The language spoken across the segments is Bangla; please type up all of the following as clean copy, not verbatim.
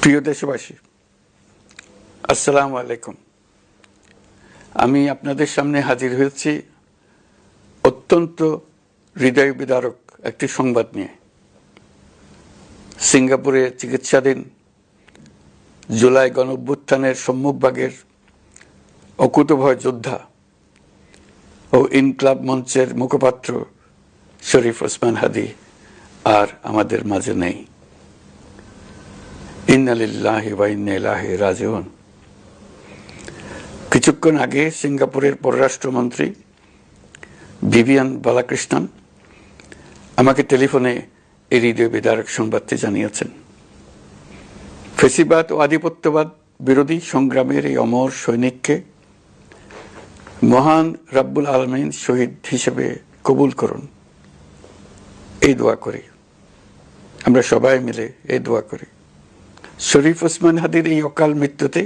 প্রিয় দেশবাসী, আসসালামু আলাইকুম। আমি আপনাদের সামনে হাজির হয়েছি অত্যন্ত হৃদয় বিদারক একটি সংবাদ নিয়ে। সিঙ্গাপুরে চিকিৎসাধীন জুলাই গণঅভ্যুত্থানের সম্মুখভাগের অকুতোভয় যোদ্ধা ও ইনকলাব মঞ্চের মুখপাত্র শরীফ ওসমান হাদী আর আমাদের মাঝে নেই। ইন্না লিল্লাহি ওয়া ইন্না ইলাইহি রাজিউন। কিছুক্ষণ আগে সিঙ্গাপুরের পররাষ্ট্রমন্ত্রী ভিভিয়ান বালাকৃষ্ণন আমাকে টেলিফোনে এই হৃদয় বিদারক সংবাদটি জানিয়েছেন। ফেসিবাদ ও আধিপত্যবাদ বিরোধী সংগ্রামের এই অমর সৈনিককে মহান রাব্বুল আলামিন শহীদ হিসেবে কবুল করুন, এই দোয়া করি। আমরা সবাই মিলে এই দোয়া করি। শরীফ ওসমান হাদীর এই অকাল মৃত্যুতে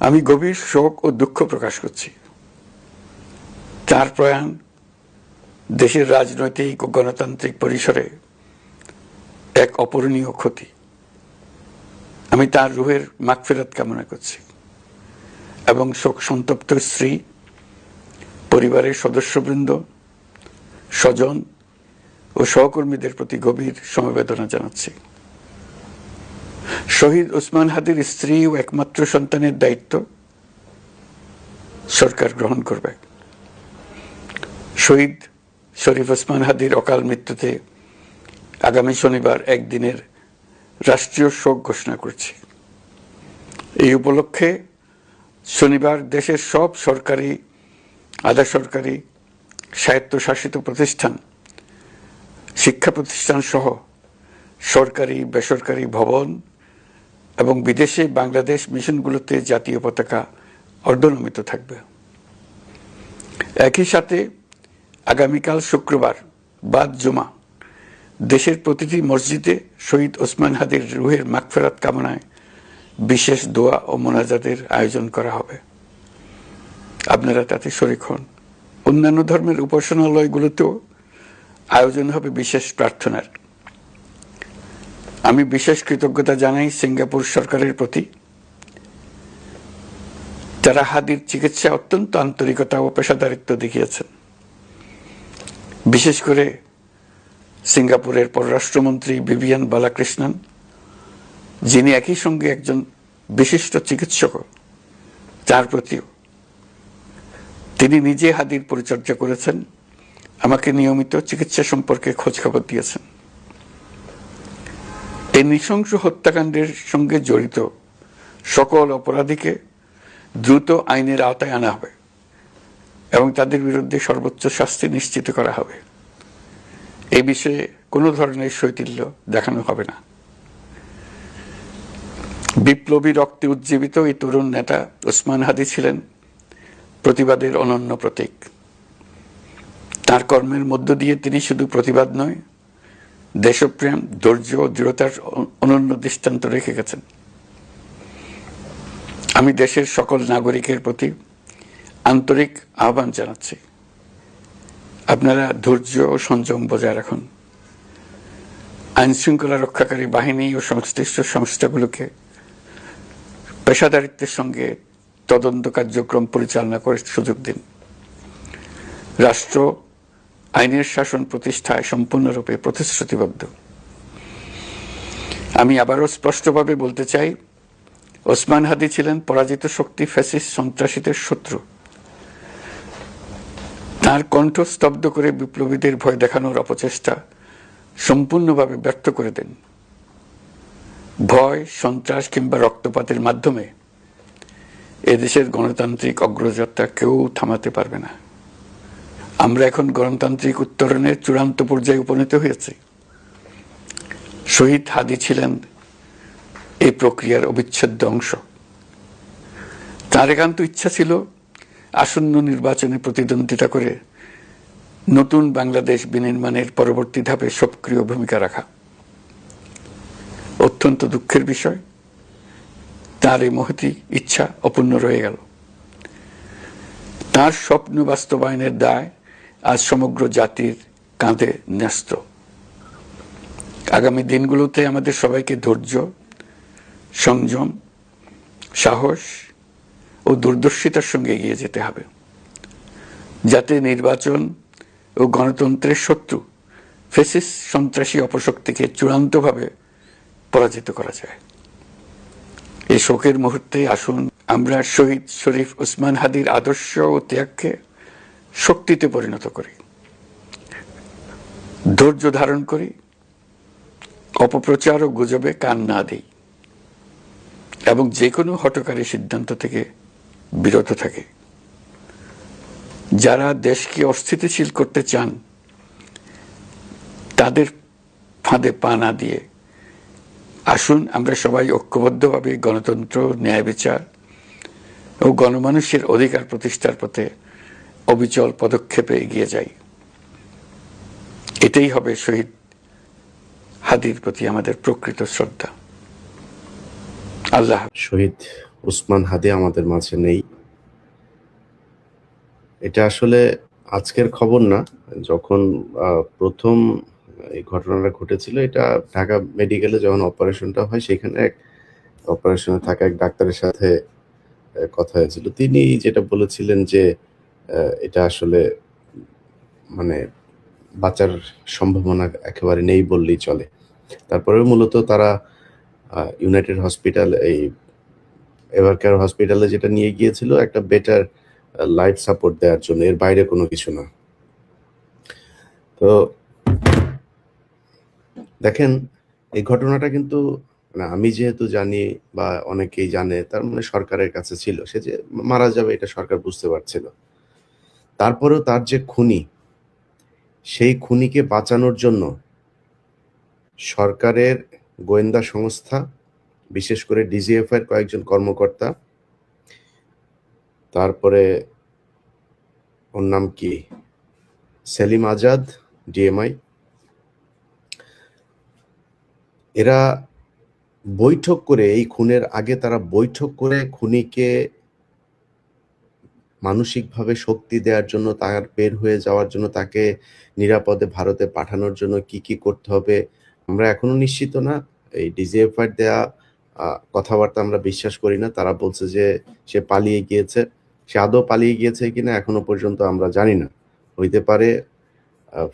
আমি গভীর শোক ও দুঃখ প্রকাশ করছি। তার প্রয়াণ দেশের রাজনৈতিক ও গণতান্ত্রিক পরিসরে এক অপূরণীয় ক্ষতি। আমি তার রুহের মাগফিরাত কামনা করছি এবং শোক সন্তপ্ত স্ত্রী, পরিবারের সদস্যবৃন্দ, স্বজন ও সহকর্মীদের প্রতি গভীর সমবেদনা জানাচ্ছি। শহীদ ওসমান হাদীর স্ত্রী ও একমাত্র সন্তানের দায়িত্ব সরকার গ্রহণ করবে। শহীদ শরীফ ওসমান হাদীর অকাল মৃত্যুতে আগামী শনিবার একদিনের রাষ্ট্রীয় শোক ঘোষণা করছি। এই উপলক্ষে শনিবার দেশের সব সরকারি, আধা সরকারি, স্বায়ত্তশাসিত প্রতিষ্ঠান, শিক্ষা প্রতিষ্ঠান সহ সরকারি বেসরকারি ভবন এবং বিদেশে বাংলাদেশ মিশনগুলোতে জাতীয় পতাকা অর্ধনমিত থাকবে। একই সাথে আগামীকাল শুক্রবার বাদ জুমা দেশের প্রতিটি মসজিদে শহীদ ওসমান হাদীর রুহের মাগফিরাত কামনায় বিশেষ দোয়া ও মোনাজাতের আয়োজন করা হবে। আপনারা তাতে শরীক হন। অন্যান্য ধর্মের উপাসনালয়গুলোতেও আয়োজন হবে বিশেষ প্রার্থনার। আমি বিশেষ কৃতজ্ঞতা জানাই সিঙ্গাপুর সরকারের প্রতি। তারা হাদীর চিকিৎসা অত্যন্ত আন্তরিকতা ও পেশাদারিত্ব দেখিয়েছেন। বিশেষ করে সিঙ্গাপুরের পররাষ্ট্রমন্ত্রী ভিভিয়ান বালাকৃষ্ণন, যিনি একই সঙ্গে একজন বিশিষ্ট চিকিৎসক, তার প্রতিও তিনি নিজে হাদীর পরিচর্যা করেছেন, আমাকে নিয়মিত চিকিৎসা সম্পর্কে খোঁজ খবর দিয়েছেন। এই নৃশংস হত্যাকাণ্ডের সঙ্গে জড়িত সকল অপরাধীকে দ্রুত আইনের আওতায় আনা হবে এবং তাদের বিরুদ্ধে সর্বোচ্চ শাস্তি নিশ্চিত করা হবে। এই বিষয়ে কোনো ধরনের শৈথিল্য দেখানো হবে না। বিপ্লবী রক্তে উজ্জীবিত এই তরুণ নেতা ওসমান হাদী ছিলেন প্রতিবাদের অনন্য প্রতীক। তার কর্মের মধ্য দিয়ে তিনি শুধু প্রতিবাদ নয়, দেশপ্রেম, ধৈর্য ও দৃঢ়তার অনন্য দৃষ্টান্ত রেখে গেছেন। আমি দেশের সকল নাগরিকের প্রতি আন্তরিক আহ্বান জানাচ্ছি, আপনারা ধৈর্য ও সংযম বজায় রাখুন। আইন শৃঙ্খলা রক্ষাকারী বাহিনী ও সংশ্লিষ্ট সংস্থাগুলোকে পেশাদারিত্বের সঙ্গে তদন্ত কার্যক্রম পরিচালনা করে সুযোগ দিন। রাষ্ট্র আইনের শাসন প্রতিষ্ঠায় সম্পূর্ণরূপে প্রতিশ্রুতিবদ্ধ। আমি আবারও স্পষ্টভাবে বলতে চাই, ওসমান হাদী ছিলেন পরাজিত শক্তি ফ্যাসিস্ট সন্ত্রাসীদের শত্রু। তার কণ্ঠ স্তব্ধ করে বিপ্লবীদের ভয় দেখানোর অপচেষ্টা সম্পূর্ণভাবে ব্যর্থ করে দেন। ভয়, সন্ত্রাস কিংবা রক্তপাতের মাধ্যমে এদেশের গণতান্ত্রিক অগ্রযাত্রা কেউ থামাতে পারবে না। আমরা এখন গণতান্ত্রিক উত্তরণের চূড়ান্ত পর্যায়ে উপনীত হয়েছি। শহীদ হাদী ছিলেন এই প্রক্রিয়ার অবিচ্ছেদ্য অংশ। তার একান্ত ইচ্ছা ছিল আসন্ন নির্বাচনে প্রতিদ্বন্দ্বিতা করে নতুন বাংলাদেশ বিনির্মাণের পরবর্তী ধাপে সক্রিয় ভূমিকা রাখা। অত্যন্ত দুঃখের বিষয়, তার এই মহতী ইচ্ছা অপূর্ণ রয়ে গেল। তার স্বপ্ন বাস্তবায়নের দায় আজ সমগ্র জাতির কাঁধে ন্যস্ত। আগামী দিনগুলোতে আমাদের সবাইকে ধৈর্য, সংযম, সাহস ও দূরদর্শিতার সঙ্গে এগিয়ে যেতে হবে, যাতে নির্বাচন ও গণতন্ত্রের শত্রু ফ্যাসিস্ট সন্ত্রাসী অপশক্তিকে চূড়ান্তভাবে পরাজিত করা যায়। এই শোকের মুহূর্তে আসুন আমরা শহীদ শরীফ ওসমান হাদির আদর্শ ও ত্যাগকে শক্তিতে পরিণত করি, ধৈর্য ধারণ করি, অপপ্রচার ও গুজবে কান না দেই এবং যে কোনো হঠকারী সিদ্ধান্ত থেকে বিরত থাকে। যারা দেশকে অস্থিতিশীল করতে চান তাদের ফাঁদে পা না দিয়ে আসুন আমরা সবাই ঐক্যবদ্ধভাবে গণতন্ত্র, ন্যায় বিচার ও গণমানুষের অধিকার প্রতিষ্ঠার পথে অবিচল পদক্ষেপে এগিয়ে যাই। এটাই হবে শহীদ হাদির প্রতি আমাদের প্রকৃত শ্রদ্ধা। আল্লাহ। শহীদ ওসমান হাদি আমাদের মাঝে নেই। এটা আসলে আজকের খবর না। যখন প্রথম এই ঘটনাটা ঘটেছিল, এটা ঢাকা মেডিকেলে যখন অপারেশনটা হয়, সেখানে এক অপারেশনে থাকা এক ডাক্তারের সাথে কথা হয়েছিল। তিনি যেটা বলেছিলেন যে এটা আসলে মানে বাঁচার সম্ভাবনা একেবারে নেই বললেই চলে। তারপরে মূলত তারা ইউনাইটেড হসপিটাল, এই এভারকেয়ার হসপিটালে যেটা নিয়ে গিয়েছিল একটা বেটার লাইফ সাপোর্ট দেওয়ার জন্য, এর বাইরে কোনো কিছু না। তো দেখেন, এই ঘটনাটা কিন্তু আমি যেহেতু জানি বা অনেকেই জানে, তার মানে সরকারের কাছে ছিল। সে যে মারা যাবে এটা সরকার বুঝতে পারছিল। তারপরেও তার যে খুনি, সেই খুনিকে বাঁচানোর জন্য সরকারের গোয়েন্দা সংস্থা, বিশেষ করে ডিজিএফআই এর কয়েকজন কর্মকর্তা, তারপরে ওর নাম কি, সেলিম আজাদ, ডিএমআই, এরা বৈঠক করে, এই খুনের আগে তারা বৈঠক করে খুনিকে মানসিকভাবে শক্তি দেওয়ার জন্য, তার বের হয়ে যাওয়ার জন্য, তাকে নিরাপদে ভারতে পাঠানোর জন্য কি কি করতে হবে আমরা এখনো নিশ্চিত না। এই ডিজিএফআই দেয়া কথাবার্তা আমরা বিশ্বাস করি না। তারা বলছে যে সে পালিয়ে গিয়েছে। সে আদৌ পালিয়ে গিয়েছে কিনা এখনো পর্যন্ত আমরা জানি না। হইতে পারে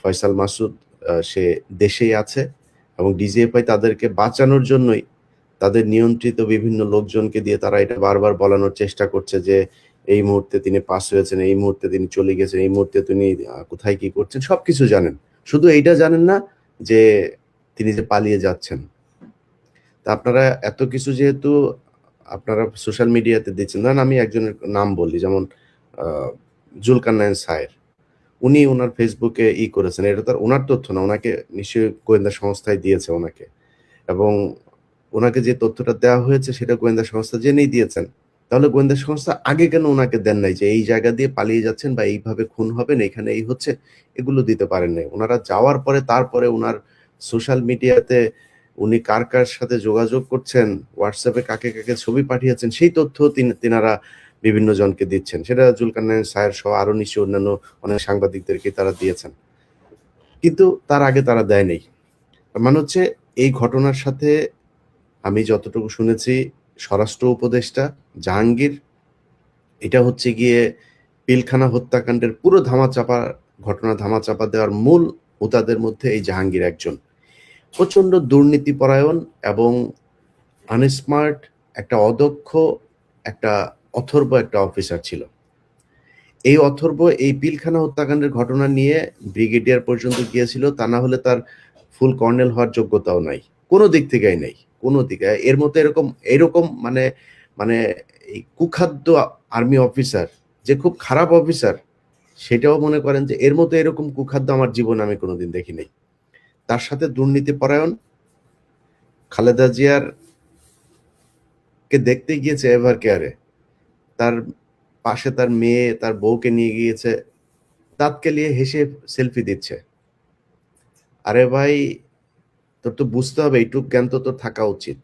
ফয়সাল মাসুদ সে দেশেই আছে এবং ডিজিএফআই তাদেরকে বাঁচানোর জন্যই তাদের নিয়ন্ত্রিত বিভিন্ন লোকজনকে দিয়ে তারা এটা বারবার বলানোর চেষ্টা করছে যে এই মুহূর্তে তিনি পাস হয়েছেন, এই মুহূর্তে তিনি চলে গেছেন, এই মুহূর্তে তিনি কোথায় কি করছেন সবকিছু জানেন। শুধু এইটা জানেন না যে তিনি যে পালিয়ে যাচ্ছেন। তা আপনারা এত কিছু যেহেতু আপনারা সোশ্যাল মিডিয়াতে দিচ্ছেন, ধরেন আমি একজনের নাম বলি, যেমন জুলকারনাইন সায়ের, উনি ওনার ফেসবুকে করেছেন, এটা তো ওনার তথ্য না, ওনাকে নিশ্চয়ই গোয়েন্দা সংস্থায় দিয়েছে ওনাকে, এবং ওনাকে যে তথ্যটা দেওয়া হয়েছে সেটা গোয়েন্দা সংস্থা জেনেই দিয়েছেন। তাহলে গোয়েন্দা সংস্থা আগে কেন ওনাকে দেন নাই যে এই জায়গা দিয়ে পালিয়ে যাচ্ছেন বা এইভাবে খুন হবেন, এখানে এই হচ্ছে, এগুলো দিতে পারেন নাই। ওনারা যাওয়ার পরে তারপরে ওনার সোশ্যাল মিডিয়াতে উনি কার কার সাথে যোগাযোগ করছেন, হোয়াটসঅ্যাপে কাকে কাকে ছবি পাঠিয়েছেন, সেই তথ্য তিনারা বিভিন্ন জনকে দিচ্ছেন। সেটা জুলকারনাইন সায়ের সহ আরো নিশ্চয়ই অন্যান্য অনেক সাংবাদিকদেরকে তারা দিয়েছেন, কিন্তু তার আগে তারা দেয়নি। মানে হচ্ছে এই ঘটনার সাথে আমি যতটুকু শুনেছি, স্বরাষ্ট্র উপদেষ্টা জাহাঙ্গীর, এটা হচ্ছে গিয়ে পিলখানা হত্যাকাণ্ডের পুরো ঘটনা ধামাচাপা দেওয়ার মূল হোতাদের মধ্যে এই জাহাঙ্গীর একজন। প্রচন্ড দুর্নীতিপরায়ণ এবং আনস্মার্ট, একটা অদক্ষ, একটা অথর্ব একটা অফিসার ছিল। এই অথর্ব এই পিলখানা হত্যাকাণ্ডের ঘটনা নিয়ে ব্রিগেডিয়ার পর্যন্ত গিয়েছিল, তা না হলে তার ফুল কর্নেল হওয়ার যোগ্যতাও নাই, কোনো দিক থেকেই নাই, কোনো দিকে। এর মতো এরকম মানে মানে এই কুখাদ্য আর্মি অফিসার, যে খুব খারাপ অফিসার, সেটাও মনে করেন যে এর মতো এরকম কুখাদ্য আমার জীবনে আমি কোনোদিন দেখি নাই। তার সাথে দুর্নীতিপরায়ণ, খালেদা জিয়ার কে দেখতে গিয়েছে এভার কেয়ারে, তার পাশে তার মেয়ে, তার বউকে নিয়ে গিয়েছে, দাঁত কেলিয়ে হেসে সেলফি দিচ্ছে। আরে ভাই, তোর তো বুঝতে হবে, এইটুক জ্ঞান তো তোর থাকা উচিত,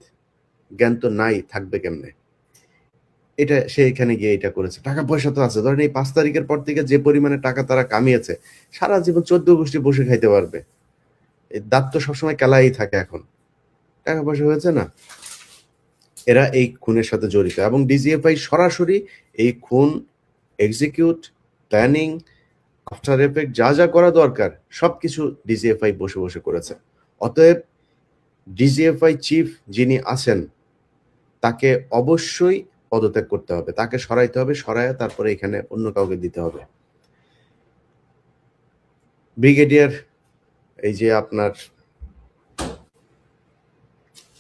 জ্ঞান তো নাই, থাকবে কেমনে? এটা সে এখানে গিয়ে এটা করেছে। টাকা পয়সা তো আছে, ধরেন এই 5 তারিখের পর থেকে যে পরিমাণে টাকা তারা কামিয়েছে, সারা জীবন 14 গোষ্ঠী বসে খাইতে পারবে। এই দাঁত তো সবসময় কেলাই থাকে। এখন টাকা পয়সা হয়েছে না, এরা এই খুনের সাথে জড়িত, এবং ডিজিএফআই সরাসরি এই খুন এক্সিকিউট, প্ল্যানিং, আফটার এফেক্ট যা যা করা দরকার সবকিছু ডিজিএফআই বসে বসে করেছে। অতএব ডিজিএফআই চিফ যিনি আছেন তাকে অবশ্যই পদত্যাগ করতে হবে, তাকে সরাইতে হবে, সরাইয়া তারপরে এখানে অন্য কাউকে দিতে হবে। ব্রিগেডিয়ার এই যে আপনার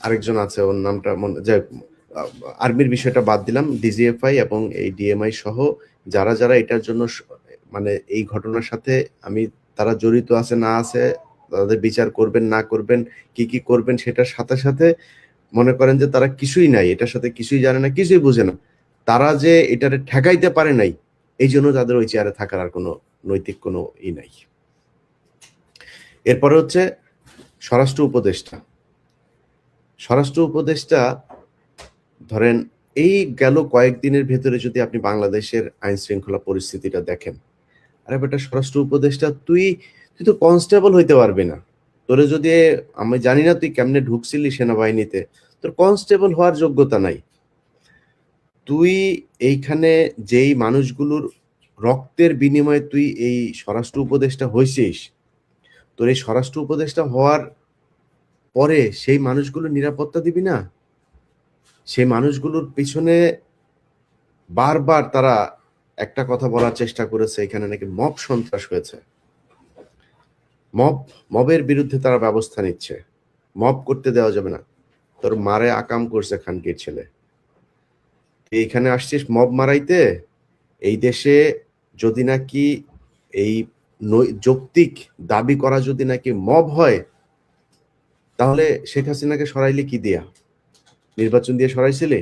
আরেকজন আছে, ওর নামটা যে আর্মির বিষয়টা বাদ দিলাম, ডিজিএফআই এবং এই ডিএমআই সহ যারা যারা এটার জন্য মানে এই ঘটনার সাথে তারা জড়িত আছে না আছে, তাদের বিচার করবেন না করবেন, কি কি করবেন, সেটার সাথে সাথে মনে করেন যে তারা কিছুই নাই, এটার সাথে কিছুই জানে না, কিছুই বুঝে না, তারা যে এটারে ঠেকাইতে পারে নাই, এই জন্য তাদের ওই চেয়ারে থাকার আর কোনো নৈতিক কোনো নাই। এরপরে হচ্ছে স্বরাষ্ট্র উপদেষ্টা। স্বরাষ্ট্র উপদেষ্টা ধরেন এই গেল কয়েকদিনের ভেতরে যদি আপনি বাংলাদেশের আইন শৃঙ্খলা পরিস্থিতিটা দেখেন, আরে বেটা স্বরাষ্ট্র উপদেষ্টা তুই তো কনস্টেবল হইতে পারবি না, তোরে যদি আমি জানি না তুই কেমনে ঢুকছিলি সেনাবাহিনীতে, তোর কনস্টেবল হওয়ার যোগ্যতা নাই। তুই এইখানে যেই মানুষগুলোর রক্তের বিনিময়ে তুই এই স্বরাষ্ট্র উপদেষ্টা হয়েছিস, তোর এই স্বরাষ্ট্র উপদেষ্টা হওয়ার পরে সেই মানুষগুলোর নিরাপত্তা দিবি না? সেই মানুষগুলোর পিছনে বারবার তারা একটা কথা বলার চেষ্টা করেছে, এখানে নাকি মব সন্ত্রাস হয়েছে, মবের বিরুদ্ধে তারা ব্যবস্থা নিচ্ছে, মব করতে দেওয়া যাবে না। তোর মারে আকাম করছে খানকির ছেলে, এইখানে আসছিস মব মারাইতে। এই দেশে যদি নাকি এই যৌক্তিক দাবি করা যদি নাকি মব হয়, তাহলে শেখ হাসিনাকে সরাইলি কি দিয়া? নির্বাচন দিয়ে সরাইছিলে?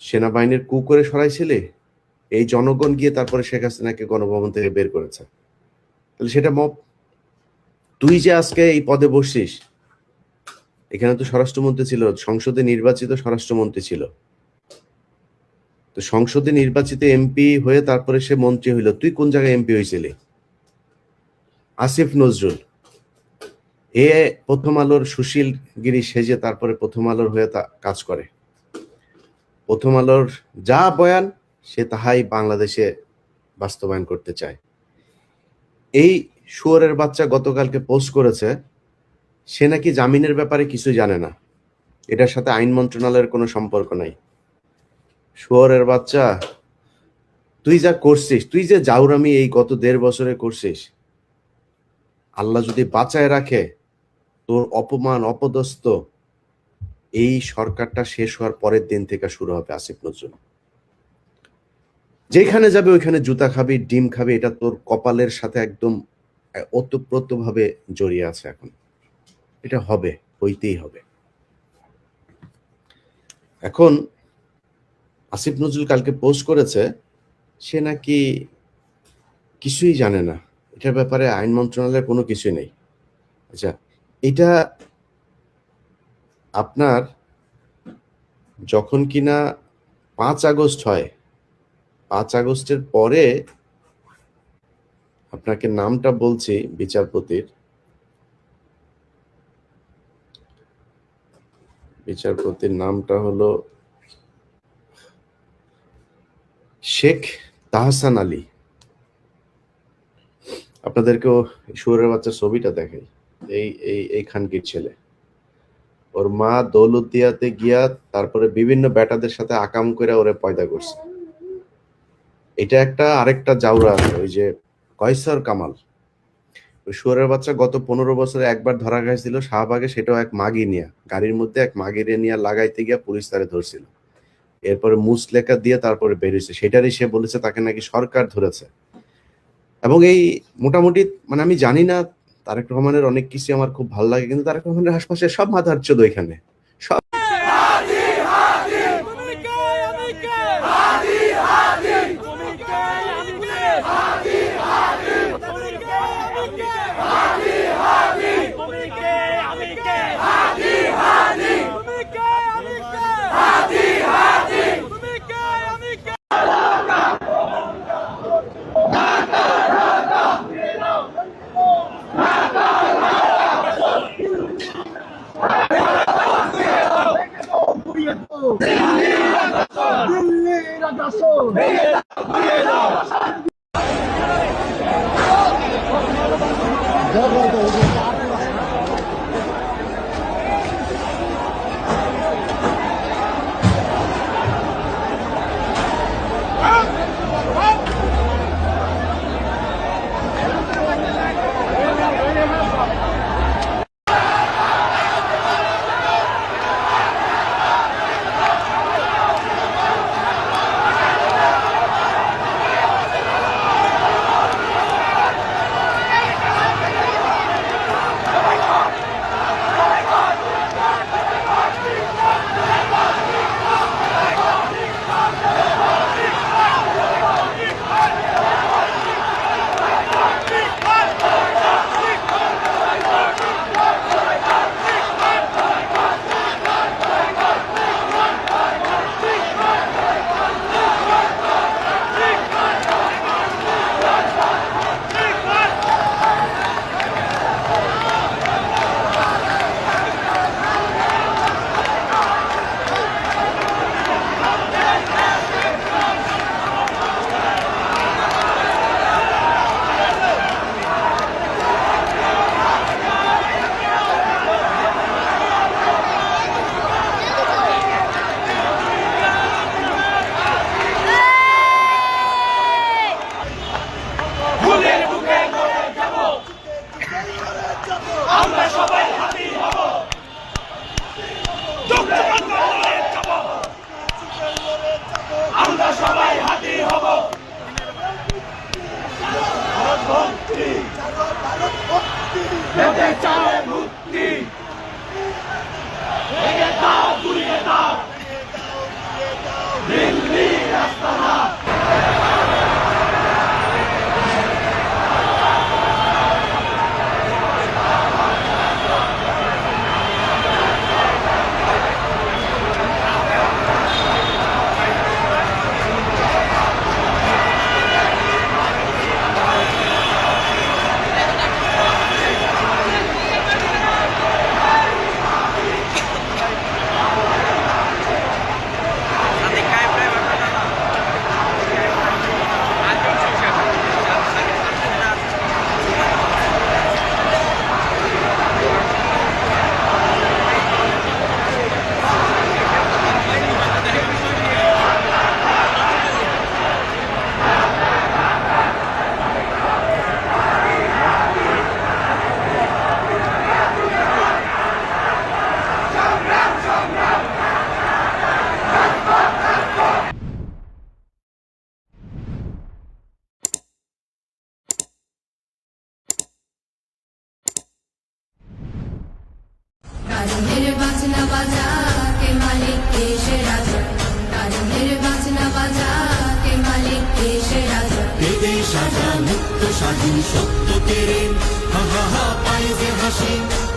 সেনাবাহিনীর কু করে সরাইছিলে? এই জনগণ গিয়ে তারপরে শেখ হাসিনাকে গণভবন থেকে বের করেছে, তাহলে সেটা মব। তুই যে আজকে এই পদে বসছিস, এখানে তো স্বরাষ্ট্রমন্ত্রী ছিল, সংসদে নির্বাচিত স্বরাষ্ট্রমন্ত্রী ছিল, তো সংসদে নির্বাচিত এমপি হয়ে তারপরে সে মন্ত্রী হইল, তুই কোন জায়গায় এমপি হয়েছিলি? আসিফ নজরুল এ প্রথম আলোর সুশীলগিরি সেজে তারপরে প্রথম আলোর হয়ে কাজ করে, প্রথম আলোর যা বয়ান সে তাহাই বাংলাদেশে বাস্তবায়ন করতে চায়। এই শুয়োরের বাচ্চা গতকালকে পোস্ট করেছে সে নাকি জামিনের ব্যাপারে কিছু জানে না, এটার সাথে আইন মন্ত্রণালয়ের কোনো সম্পর্ক নাই। শুয়োরের বাচ্চা, তুই যা করছিস, তুই যে জাউরামি এই গত 1.5 বছরে করছিস, আল্লাহ যদি বাঁচায় রাখে, তোর অপমান অপদস্থ এই সরকারটা শেষ হওয়ার পরের দিন থেকে শুরু হবে। আসিফ নজরুল যেখানে যাবে ওইখানে জুতা খাবি, ডিম খাবি, এটা তোর কপালের সাথে একদম ওতপ্রোতভাবে জড়িয়ে আছে। এখন এটা হবে, হইতেই হবে। এখন আসিফ নজরুল কালকে পোস্ট করেছে সে নাকি কিছুই জানে না, এটার ব্যাপারে আইন মন্ত্রণালয়ের কোনো কিছুই নেই। আচ্ছা, এটা আপনার যখন কিনা 5 আগস্ট হয়, 5 আগস্টের পরে আপনাকে নামটা বলছি, বিচারপতির নামটা হলো শেখ তাহসান আলী। আপনাদেরকেও শুয়োরের বাচ্চার ছবিটা দেখাই। এই খানকির ছেলে, ওর মা দৌলতদিয়াতে গিয়া তারপরে বিভিন্ন বেটাদের সাথে আকাম করে ওরে পয়দা করছে। এটা একটা আরেকটা জাউরা, ওই যে কয়সার কামাল, ওই শুয়োরের বাচ্চা গত 15 বছরে একবার ধরা গেছিল শাহবাগে, সেটাও এক মাগি নিয়ে, গাড়ির মধ্যে এক মাগিরে নিয়ে লাগাইতে গিয়া পুলিশ তারে ধরছিল, এরপরে মুসলেখা দিয়ে তারপরে বেরিয়েছে, সেটারই সে বলেছে তাকে নাকি সরকার ধরেছে। এবং এই মোটামুটি মানে আমি জানি না, তারেক রহমানের অনেক কিছু আমার খুব ভালো লাগে, কিন্তু তারেক রহমানের আশপাশে সব মাথার চোদ এখানে সব। দিল্লির আগ্রাসন কারণের বাজনা বাজা কে মালিক দেশে রাজা কারণের বাজনা বাজা কে মালিক দেশে রাজা দেশ সাজা মুক্ত স্বাধীন সত্য কেড়ে হা হা হা পাই যে হাসি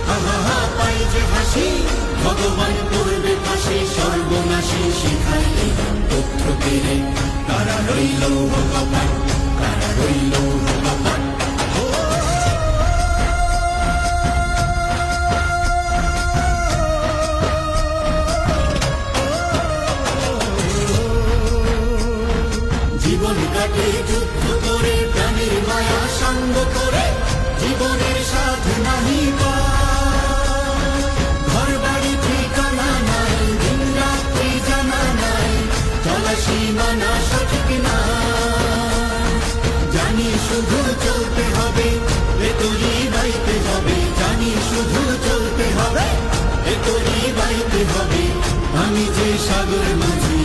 হা হা হা পাই যে হাসি ভগবান করবে ফাঁসি সর্বনাশী শিখাইলে তথ্য কেড়ে তারা রইল ভগবান তারা রইল ভগবান জীবন কাটে যুদ্ধ করে প্রাণের মায়া সঙ্গ করে জীবনের সাথে নাহি ঘর বাড়ি ঠিকানা নাই দিন রাত্রি জানা নাই চলা সীমানা সঠিক না জানি শুধু চলতে হবে ভেতরি বাইতে হবে জানি শুধু চলতে হবে ভেতরি বাইতে হবে আমি যে সাগর মাঝি